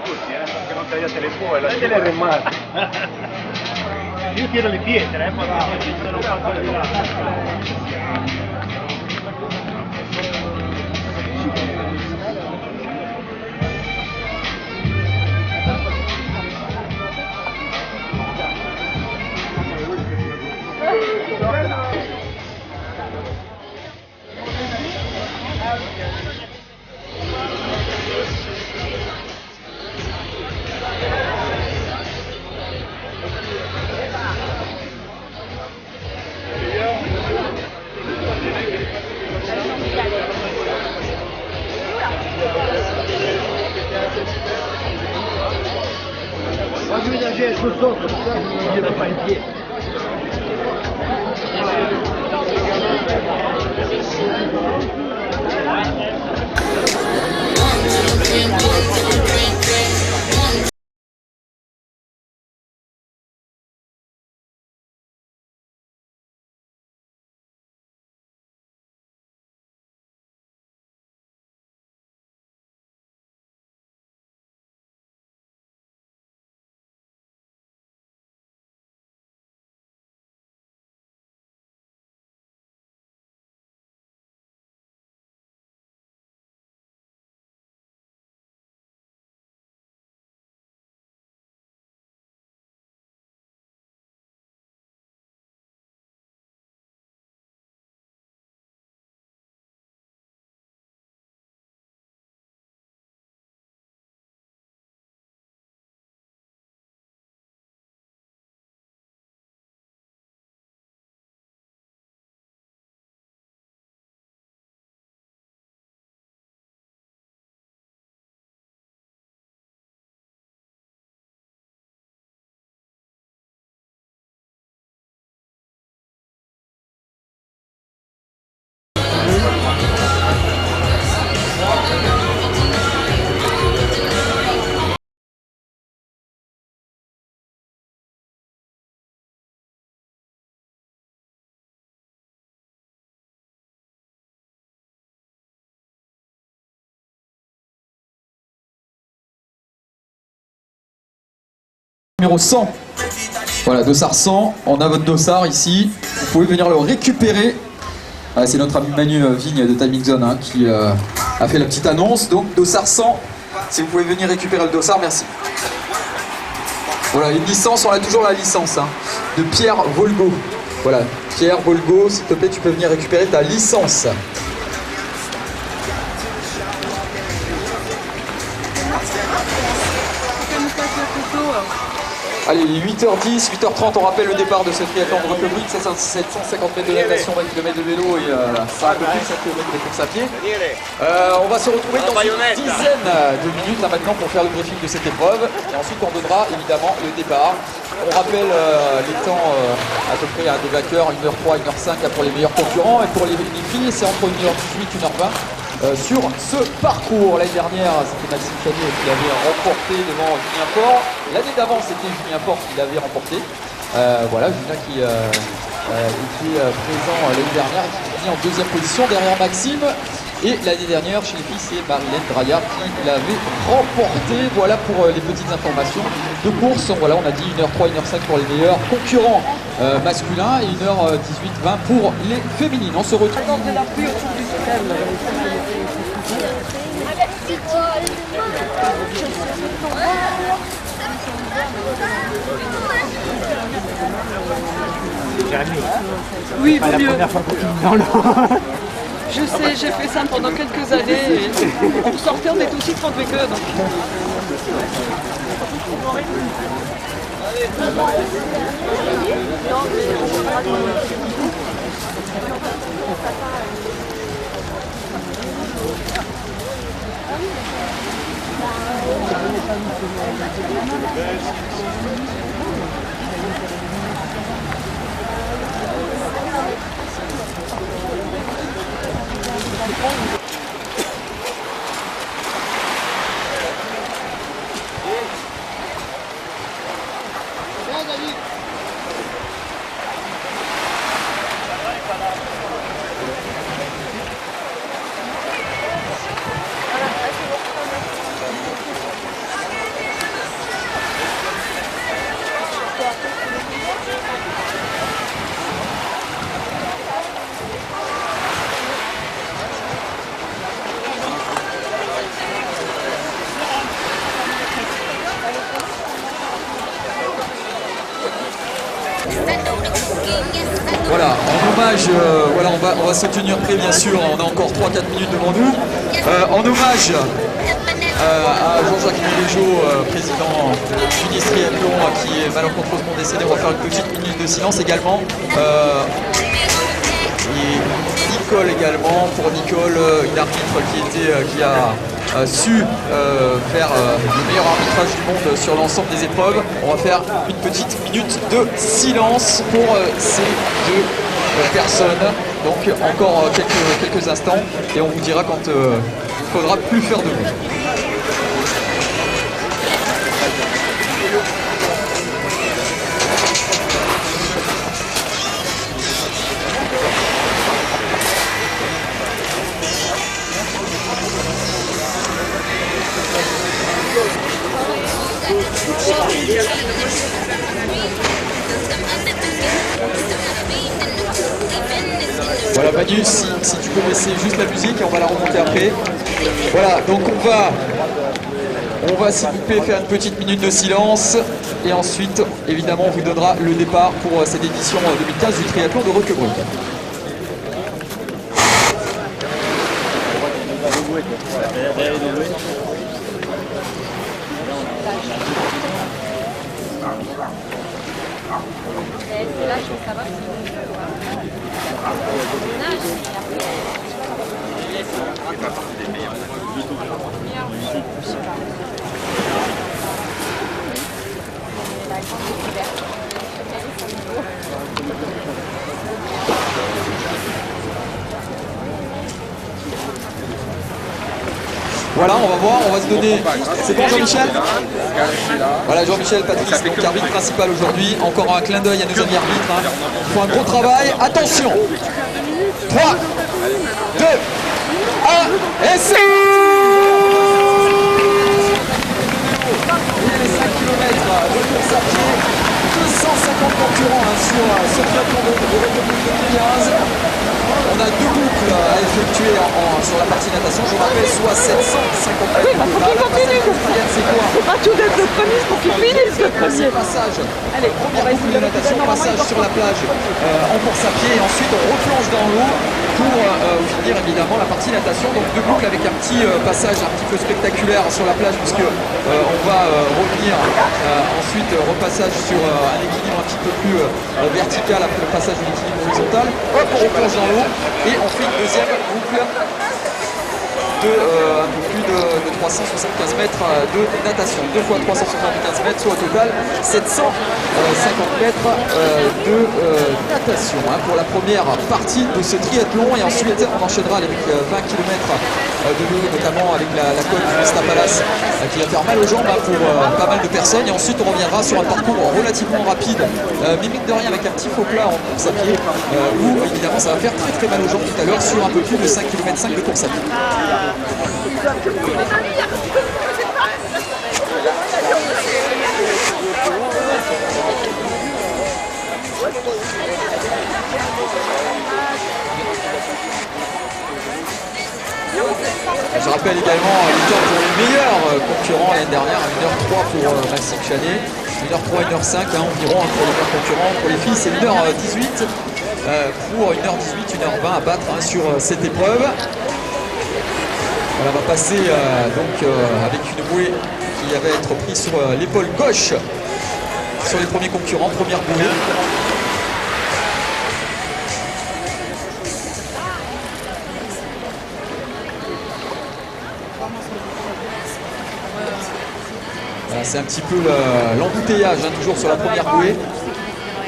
tutti, perché non tagliate le fuoche. Dai le remate. Io tiro le pietre, poi ci sono fatto di là. Voglio vedere sul sotto, non glielo fa in piedi. Numéro 100. Voilà, dossard 100. On a votre dossard ici. Vous pouvez venir le récupérer. Voilà, c'est notre ami Manu Vigne de Timing Zone hein, qui a fait la petite annonce. Donc, dossard 100. Si vous pouvez venir récupérer le dossard, merci. Voilà, une licence, on a toujours la licence hein, de Pierre Volgo. Voilà, Pierre Volgo, s'il te plaît, tu peux venir récupérer ta licence. Allez, il est 8h10, 8h30, on rappelle le départ de ce triathlon de Roquebrune, 750 mètres de natation, 20 km de vélo et ça un peu plus 5 km de course à pied. On va se retrouver dans une dizaine de minutes là, maintenant pour faire le briefing de cette épreuve et ensuite on donnera évidemment le départ. On rappelle les temps à peu près des vainqueurs, 1h03, 1h05 pour les meilleurs concurrents et pour les filles c'est entre 1h18 et 1h20. Sur ce parcours, l'année dernière, c'était Maxime Canet qui l'avait remporté devant Julien Faure. L'année d'avant, c'était Julien Faure qui l'avait remporté. Voilà, Julien qui était présent l'année dernière et qui finit en deuxième position derrière Maxime. Et l'année dernière, chez les filles, c'est Marilène Draillard qui l'avait remporté. Voilà pour les petites informations de course. Voilà, on a dit 1h03, 1h05 pour les meilleurs concurrents masculins et 1h18, 20 pour les féminines. On se retrouve. Oui, vaut mieux. Première fois qu'on filme dans l'eau. Je sais, j'ai fait ça pendant quelques années et pour sortir on est aussi trempé que donc. Voilà, en hommage, voilà, on va se tenir prêt bien sûr, on a encore 3-4 minutes devant nous. En hommage à Jean-Jacques Mélégeau, président du Tunis Triathlon, qui est malencontreusement décédé, on va faire une petite minute de silence également. Et Nicole également, pour Nicole, une arbitre qui a su faire le meilleur arbitrage du monde sur l'ensemble des épreuves. On va faire une petite minute de silence pour ces deux personnes. Donc encore quelques instants et on vous dira quand il ne faudra plus faire de bruit. Voilà Manu, si tu peux baisser juste la musique et on va la remonter après. Voilà, donc on va s'il vous plaît faire une petite minute de silence et ensuite évidemment on vous donnera le départ pour cette édition 2015 du triathlon de Roquebrune. Voilà, on va voir, on va se donner... C'est bon Jean-Michel? Voilà Jean-Michel Patrice, donc arbitre principal aujourd'hui. Encore un clin d'œil à nos amis arbitres. Hein. Ils font un gros travail. Attention 3, 2, 1, et c'est... Les 5 km de course à pied, 250 concurrents hein, sur ce triathlon de Roquebrune 2015. On a deux boucles à effectuer sur la partie natation. Je vous rappelle, soit 750 mètres. Faut qu'il continue. C'est quoi? Faut pas tout d'être le premier, faut qu'il finisse le premier. Passage. Allez, Première boucle de natation, passage sur la plage en course à pied et ensuite on replonge dans l'eau pour finir évidemment la partie natation. Donc deux boucles avec un petit passage un petit peu spectaculaire sur la plage puisque on va revenir ensuite repassage sur un équilibre un petit peu plus vertical après le passage de l'équilibre horizontal. Hop, on replonge dans l'eau et on fait une deuxième boucle de un peu plus de 375 mètres de natation. 2 fois 375 mètres, soit au total 750 mètres de natation hein, pour la première partie de ce triathlon. Et ensuite, on enchaînera avec 20 km de vélo, notamment avec la côte du Vesta Palace qui va faire mal aux jambes hein, pour pas mal de personnes. Et ensuite, on reviendra sur un parcours relativement rapide, mais mine de rien avec un petit faux plat en course à pied, où évidemment ça va faire très mal aux jambes tout à l'heure sur un peu plus de 5 km 5 de course à pied. Je rappelle également le temps pour les meilleurs concurrents l'année dernière, 1h03 pour Maxime Chanet, 1h03, 1h05 hein, environ hein, pour les meilleurs concurrents. Pour les filles, c'est 1h18 pour 1h18, 1h20 à battre hein, sur cette épreuve. On va passer donc avec une bouée qui va être prise sur l'épaule gauche sur les premiers concurrents, première bouée. Voilà, c'est un petit peu l'embouteillage hein, toujours sur la première bouée.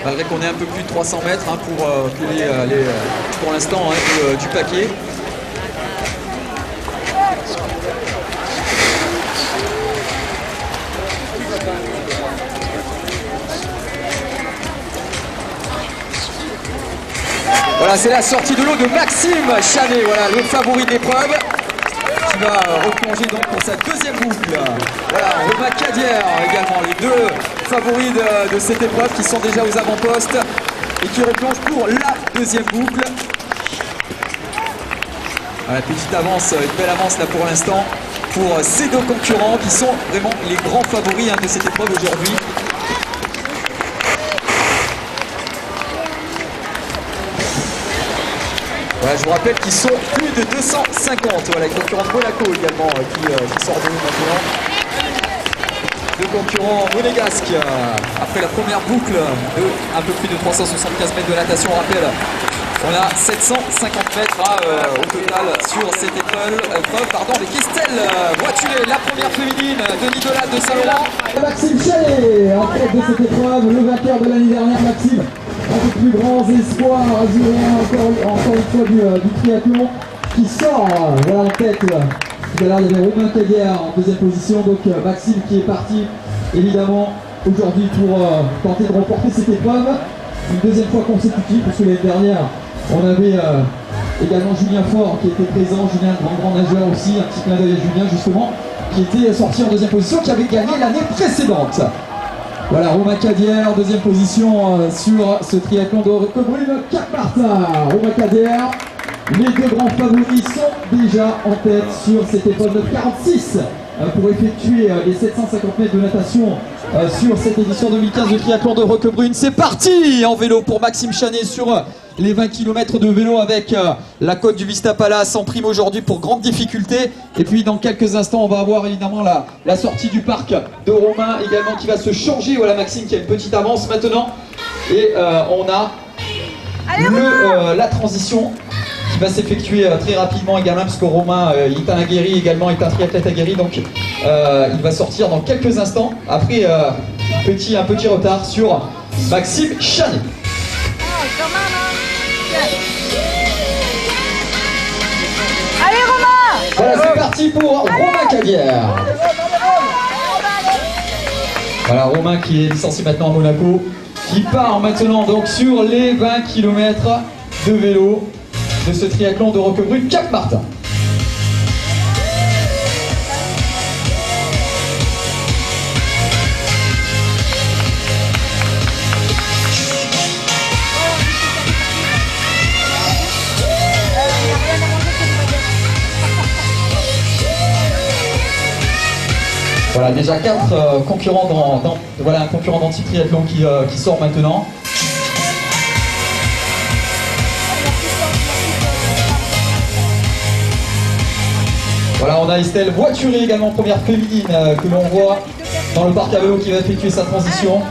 Malgré qu'on ait un peu plus de 300 mètres hein, pour l'instant hein, du paquet. Voilà, c'est la sortie de l'eau de Maxime Chanet, voilà, le favori de l'épreuve, qui va replonger donc pour sa deuxième boucle. Voilà, Romain Cadière également, les deux favoris de cette épreuve qui sont déjà aux avant-postes et qui replongent pour la deuxième boucle. Voilà, petite avance, une belle avance là pour l'instant pour ces deux concurrents qui sont vraiment les grands favoris hein, de cette épreuve aujourd'hui. Voilà, je vous rappelle qu'ils sont plus de 250. Voilà, les concurrents de Monaco également qui sort de nous maintenant. Deux concurrents monégasques après la première boucle de un peu plus de 375 mètres de natation. On rappelle, on a 750 mètres au total sur cette épreuve avec Estelle Voituré, la première féminine de Nicolas de Saint-Laurent. Maxime Chalet en tête de cette épreuve, le vainqueur de l'année dernière, Maxime. Un des plus grands espoirs azuréens encore une fois du triathlon qui sort voilà, en tête. Tout à l'heure il y avait Romain Cadière en deuxième position, donc Maxime qui est parti évidemment aujourd'hui pour tenter de remporter cette épreuve. Une deuxième fois consécutive parce que l'année dernière on avait également Julien Faure qui était présent, Julien grand nageur aussi, un petit clin d'œil à Julien justement, qui était sorti en deuxième position, qui avait gagné l'année précédente. Voilà, Romain Cadière, deuxième position sur ce triathlon de Roquebrune, Cap-Martin. Romain Cadière, les deux grands favoris sont déjà en tête sur cette épreuve de 46 pour effectuer les 750 mètres de natation sur cette édition 2015 du triathlon de Roquebrune. C'est parti en vélo pour Maxime Chanet sur les 20 km de vélo avec la côte du Vista Palace en prime aujourd'hui pour grande difficulté. Et puis dans quelques instants on va avoir évidemment la sortie du parc de Romain également qui va se changer. Voilà Maxime qui a une petite avance maintenant. Et on a la transition qui va s'effectuer très rapidement également parce que Romain il est un aguerri également, est un triathlète aguerri, donc il va sortir dans quelques instants après un petit retard sur Maxime Chanet. Allez Romain! Voilà, c'est parti pour Romain Cadière. Voilà, Romain qui est licencié maintenant à Monaco, qui part maintenant donc sur les 20 km de vélo de ce triathlon de Roquebrune Cap-Martin. Voilà, déjà 4 concurrents voilà, un concurrent d'anti-triathlon qui sort maintenant. Voilà, on a Estelle Voituré également, première féminine que l'on voit dans le parc à vélo qui va effectuer sa transition.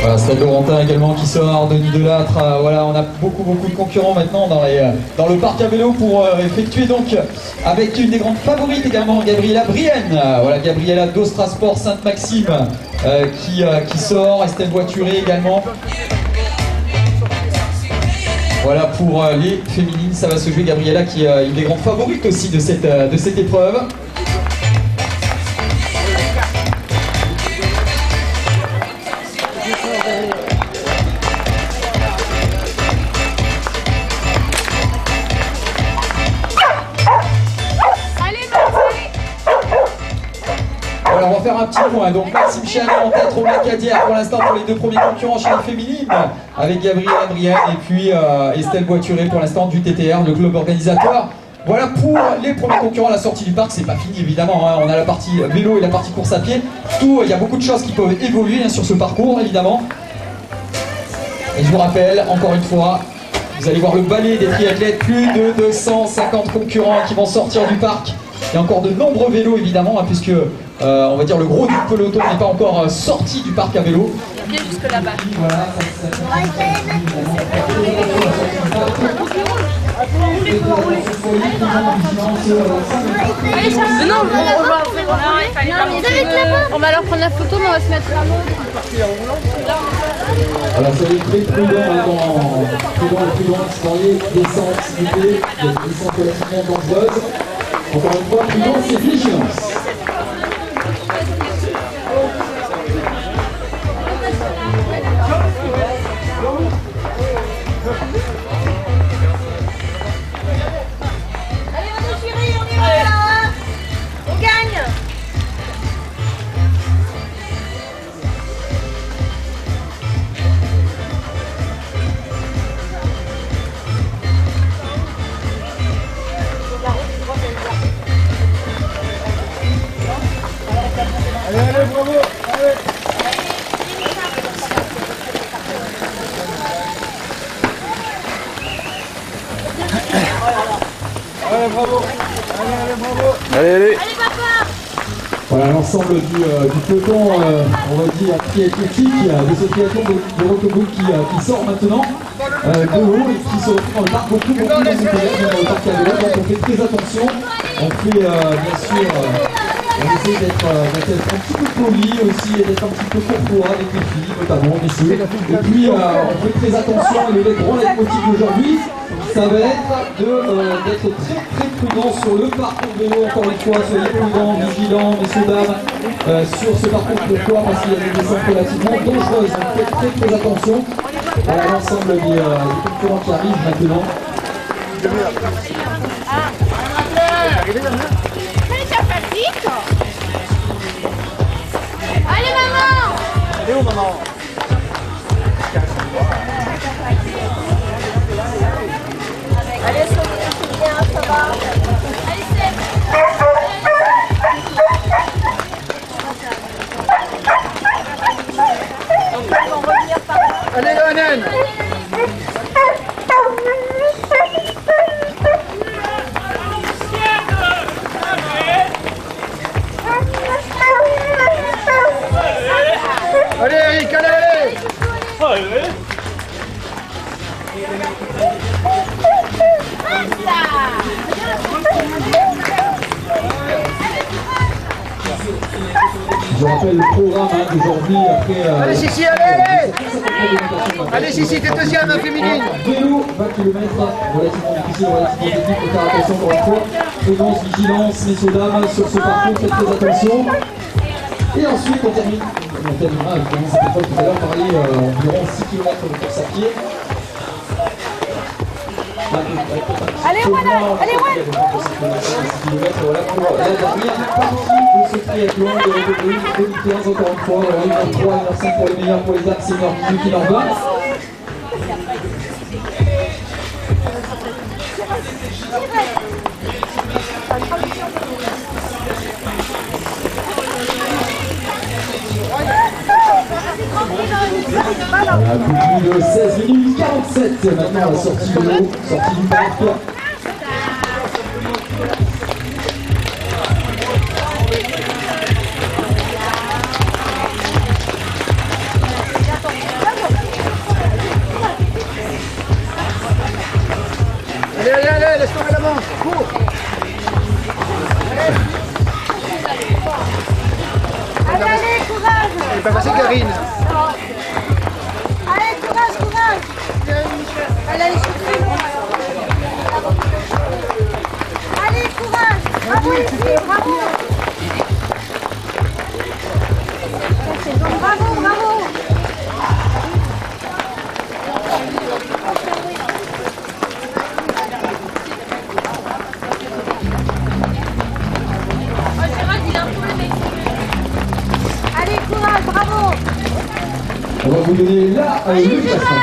Voilà, Stade Laurentin également qui sort, Denis Delattre. Voilà, on a beaucoup de concurrents maintenant dans le parc à vélo pour effectuer donc avec une des grandes favorites également, Gabriela Brienne. Voilà, Gabriela d'Austrasport Sainte-Maxime qui sort, Estelle Voituré également. Voilà pour les féminines, ça va se jouer. Gabriela qui est une des grandes favorites aussi de cette épreuve. Alors on va faire un petit point, donc Maxime Chanet en tête, Romain Cadière pour l'instant pour les deux premiers concurrents chez les féminines, avec Gabriela Brienne et puis Estelle Voituré pour l'instant du TTR, le club organisateur. Voilà pour les premiers concurrents à la sortie du parc, c'est pas fini évidemment, hein. On a la partie vélo et la partie course à pied, il y a beaucoup de choses qui peuvent évoluer hein, sur ce parcours évidemment. Et je vous rappelle, encore une fois, vous allez voir le balai des triathlètes, plus de 250 concurrents qui vont sortir du parc. Il y a encore de nombreux vélos évidemment, hein, puisque on va dire le gros du peloton n'est pas encore sorti du parc à vélo. Viens jusque là-bas. Voilà, on va leur prendre la photo, mais on va se mettre à l'autre. alors soyez très prudents, soyez descente, s'il vous plaît, il y a des descentes relativement dangereuses. Encore une fois, prudence et vigilance. Allez, on est chérie, on y va là, hein. On gagne. Allez. Voilà l'ensemble du peloton, on va dire, triathlétique de ce triathlon de Roquebrune qui sort maintenant de l'eau et qui se retrouve dans le parc beaucoup dans le parc Avella. Donc on fait très attention, on fait bien sûr, on essaie d'être un petit peu poli aussi et d'être un petit peu courtois avec les filles notamment, messieurs. Et puis on fait très attention et le grand leitmotiv d'aujourd'hui, ça va être d'être très prudent sur le parcours de l'eau, encore une fois, soyez prudents, vigilants, messieurs, dames, sur ce parcours. Pourquoi? Parce qu'il y a des descentes relativement dangereuses, donc faites très attention. Voilà l'ensemble des concurrents qui arrivent maintenant. Allez maman! Elle est où maman? Allez, c'est bien, ça va. Allez, c'est... Allez, Loanen. Allez, Eric, allez. Je rappelle le programme d'aujourd'hui après... Allez, Sissi, allez. Allez, Sissi, t'es deuxième, féminine. Vélo, 20 km, relativement difficile, relativement technique, faut faire attention pour la fois. Prudence, vigilance, messieurs, dames, sur ce parcours, faites très attention. Et ensuite, on terminera évidemment cette épreuve tout à l'heure par aller environ 6 km de course à pied. Allez, voilà, allez, Voilà pour la dernière partie de ce triathlon de Roquebrune 2015, encore une fois, 1h03, 1h05 pour les meilleurs, pour les axes, 1h18, 1h20. Un peu plus de 16 minutes 47 maintenant à la sortie de l'eau, sortie du parc. Allez, laisse tomber la manche, cours. Allez, courage! C'est pas passé, Karine. Allez, courage! Allez, allez, courage! Bravo, ici, bravo! Bravo! Allez, courage, bravo! On va vous donner là le classement.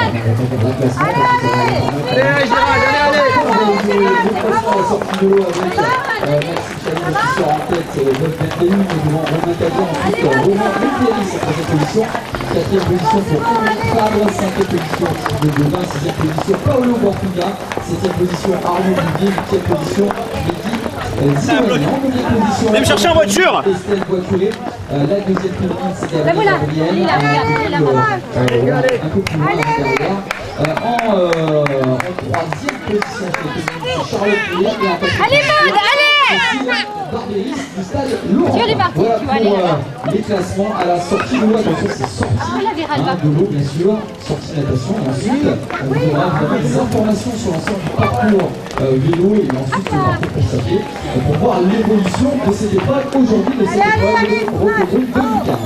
Allez, Gérald, allez. Le classement à la sortie de l'eau avec Maxime Chaline qui sort en tête, 9,21 devant Romain Cadian, ensuite Romain Riccieri en troisième position, quatrième position pour Eric Fabre, cinquième position de Gaudin, sixième position Paolo Bortugna, septième position Arnaud Vivier, huitième position Mehdi Zimani, en neuvième position. Allez me chercher en voiture. Estelle Voituré, la deuxième féminine c'est Gabrielle Gabriel, un peu plus loin derrière. En troisième position, c'est Charlotte Miller et en quatrième Allez, Maud, allez! Barberis du stade Laurent. Tu es parti, Voilà tu vas aller pour là-bas. les classements à la sortie de l'eau. Attention, c'est sortie la virale va. de l'eau, bien sûr, sortie natation. Et ensuite, on aura vraiment des informations sur l'ensemble du parcours vélo et ensuite le parcours pour s'appeler pour voir l'évolution de ces épreuves aujourd'hui, de cette épreuve de Roquebrune 2015.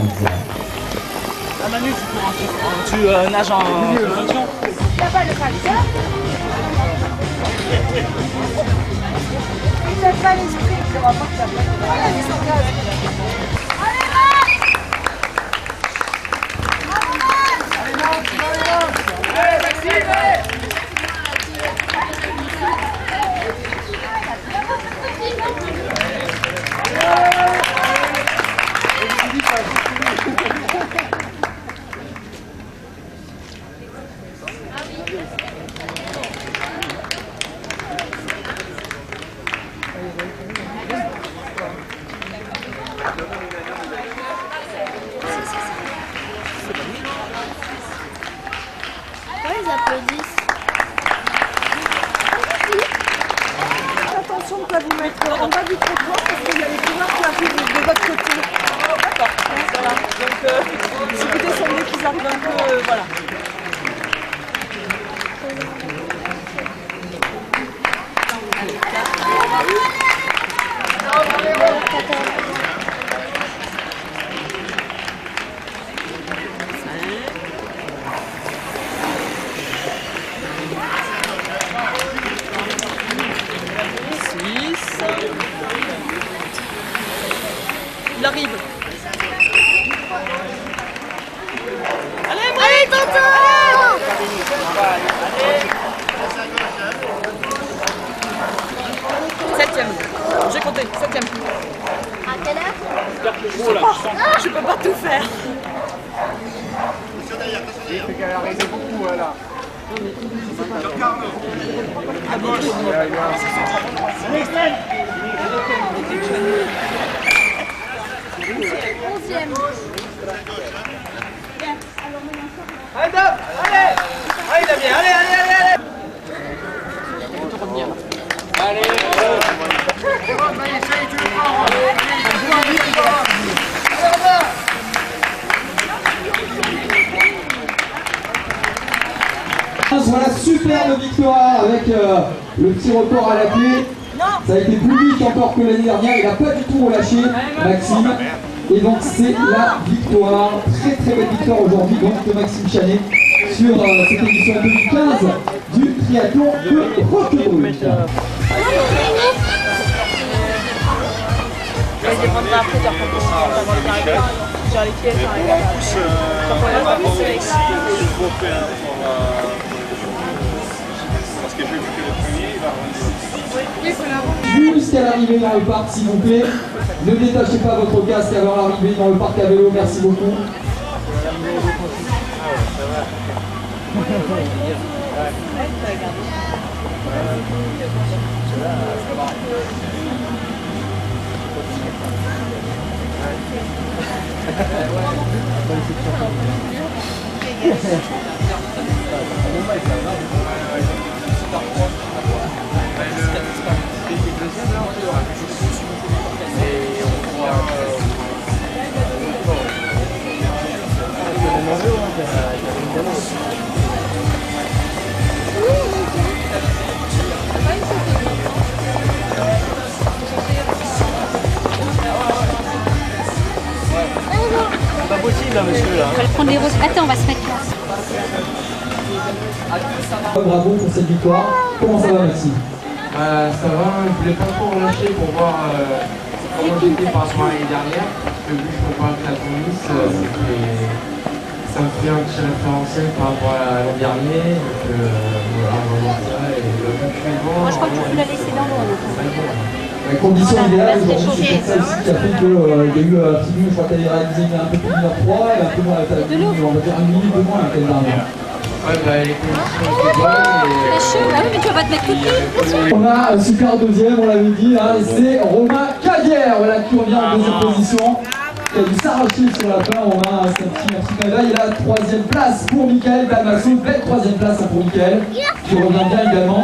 Ah Manu, tu nages en fonction. Là-bas, le tracteur. Il n'a pas l'esprit, ça va pas que ça fasse. Voilà, ils sont gaz. Allez, Max! Allez, Maxime, allez. ils applaudissent? Attention de ne pas vous mettre en bas du trottoir parce qu'il y a les coureurs qui arrivent de votre côté. D'accord. Voilà. Donc, si vous descendez, qu'ils arrivent un peu, voilà. Il arrive. Allez, tonton! Septième. J'ai compté. Septième. À quelle heure? Je peux pas tout faire. C'est qu'elle a raisé beaucoup, là. Onzième. Allez, Dom, allez! Allez, Damien, allez, allez, allez, allez! Voilà, superbe victoire avec le petit record à la clé. Ça a été plus vite encore que l'année dernière, il n'a pas du tout relâché Maxime. Et donc c'est la victoire, très très belle victoire aujourd'hui donc de Maxime Chanet sur cette édition 2015 du triathlon de Roquebrune. Jusqu'à l'arrivée dans le parc, s'il vous plaît. Ne détachez pas votre casque avant l'arrivée dans le parc à vélo, merci beaucoup. C'est pas possible, là, monsieur, là. On va le prendre les roses. Attends, on va se mettre là. Bravo pour cette victoire. Comment ça va, Maxime? Ça va, je voulais pas trop relâcher pour voir comment j'étais par rapport à l'année dernière, parce que vu que je compare avec la Nice, ça me fait un petit référentiel par rapport à l'an dernier, donc voilà, vraiment ça, et le but suivant... Moi, je crois que tu peux la laisser dans l'eau. La condition idéale Là, aujourd'hui, c'est c'est ça aussi qui a fait qu'il y a eu un petit minute, je crois que tu avais réalisé un peu plus d'une heure 3 et un peu moins, on va dire une minute de moins l'année dernière. Ouais, bah les conditions étaient bonnes C'est chaud, bah oui, mais tu vas pas te mettre tout de On a un super deuxième, on l'avait dit, hein, c'est Romain Cavière, voilà, qui revient en deuxième position. Qui a dû s'arracher sur la fin, Romain, c'est un petit médaille. Et la troisième place pour Michael Dalmasso, belle troisième place pour Michael, qui revient bien également.